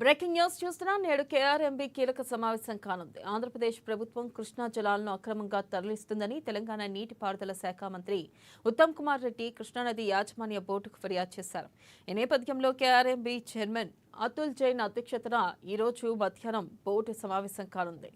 Breaking news చూస్తున్నాం. నేడు KRMB కీలక సమావేశం కానుంది. ఆంధ్రప్రదేశ్ ప్రభుత్వం కృష్ణా జలాలను అక్రమంగా తరలిస్తుందని తెలంగాణ నీటిపారుదల శాఖ మంత్రి ఉత్తమ్ కుమార్ రెడ్డి కృష్ణానది యాజమాన్య బోర్డుకు ఫిర్యాదు చేశారు. ఈ నేపథ్యంలో కేఆర్ఎంబీ చైర్మన్ అతుల్ జైన్ అధ్యక్షతన ఈ రోజు మధ్యాహ్నం బోర్డు సమావేశం కానుంది.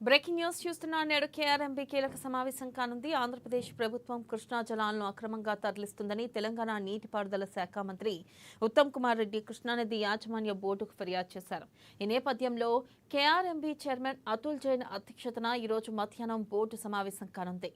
బ్రేకింగ్ న్యూస్ చూస్తున్నా. నేడు కేఆర్ఎంబీ కీలక సమావేశం కానుంది. ఆంధ్రప్రదేశ్ ప్రభుత్వం కృష్ణా జలాలను అక్రమంగా తరలిస్తుందని తెలంగాణ నీటిపారుదల శాఖ మంత్రి ఉత్తమ్ కుమార్ రెడ్డి కృష్ణానది యాజమాన్య బోర్డుకు ఫిర్యాదు చేశారు. ఈ నేపథ్యంలో కేఆర్ఎంబీ చైర్మన్ అతుల్ జైన్ అధ్యక్షతన ఈ రోజు మధ్యాహ్నం బోర్డు సమావేశం కానుంది.